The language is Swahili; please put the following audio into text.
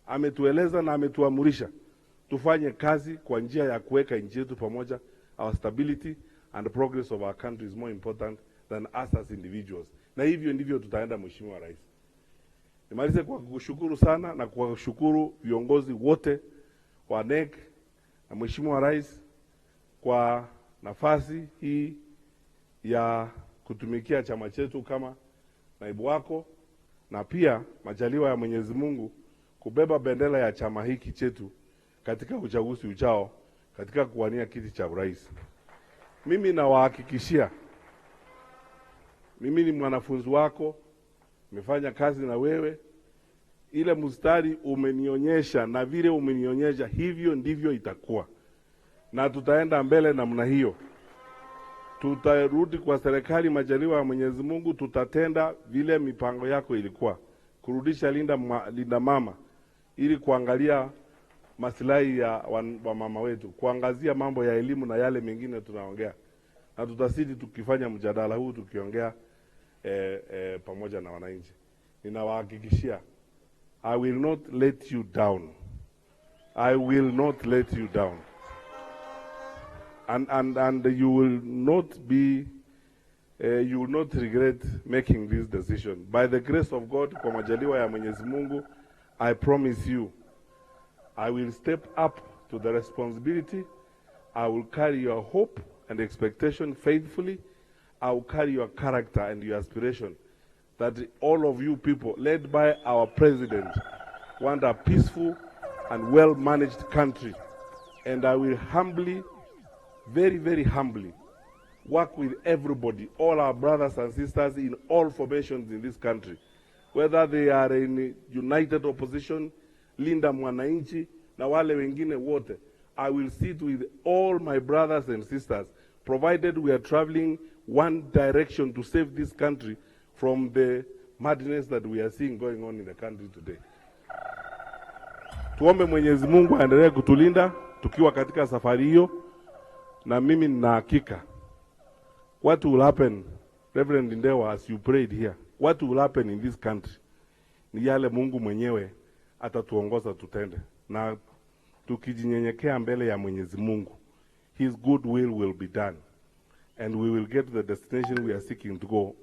ametueleza na ametuamurisha tufanye kazi kwa njia ya kuweka nchi yetu pamoja. Our stability and the progress of our country is more important than us as individuals. Na hivyo ndivyo tutaenda, Mheshimiwa Rais. Nimalize kwa kushukuru sana na kwa kushukuru viongozi wote wa NEC na Mheshimiwa Rais kwa nafasi hii ya kutumikia chama chetu kama naibu wako, na pia majaliwa ya Mwenyezi Mungu kubeba bendera ya chama hiki chetu katika uchaguzi ujao katika kuwania kiti cha urais. Mimi nawahakikishia, mimi ni mwanafunzi wako, nimefanya kazi na wewe. Ile mstari umenionyesha na vile umenionyesha, hivyo ndivyo itakuwa, na tutaenda mbele namna hiyo. Tutarudi kwa serikali, majaliwa ya Mwenyezi Mungu, tutatenda vile mipango yako ilikuwa, kurudisha linda mama, ili kuangalia maslahi ya wa mama wetu, kuangazia mambo ya elimu na yale mengine tunaongea, na tutasidi tukifanya mjadala huu tukiongea pamoja na wananchi. Ninawahakikishia, I will not let you down. I will not let you down. And you will not be, you will not regret making this decision. By the grace of God, kwa majaliwa ya Mwenyezi Mungu, I promise you, I will step up to the responsibility. I will carry your hope and expectation faithfully. I will carry your character and your aspiration, that all of you people, led by our president, want a peaceful and well-managed country. And I will humbly, very, very humbly, work with everybody, all our brothers and sisters in all formations in this country, whether they are in united opposition, Linda Mwananchi, na wale wengine wote. I will sit with all my brothers and sisters, provided we are traveling one direction to save this country from the madness that we are seeing going on in the country today. Tuombe Mwenyezi Mungu aendelee kutulinda tukiwa katika safari hiyo, na mimi nina hakika what will happen, Reverend Ndewa, as you prayed here, what will happen in this country ni yale Mungu mwenyewe atatuongoza tutende, na tukijinyenyekea mbele ya Mwenyezi Mungu, His good will be done, and we will get to the destination we are seeking to go.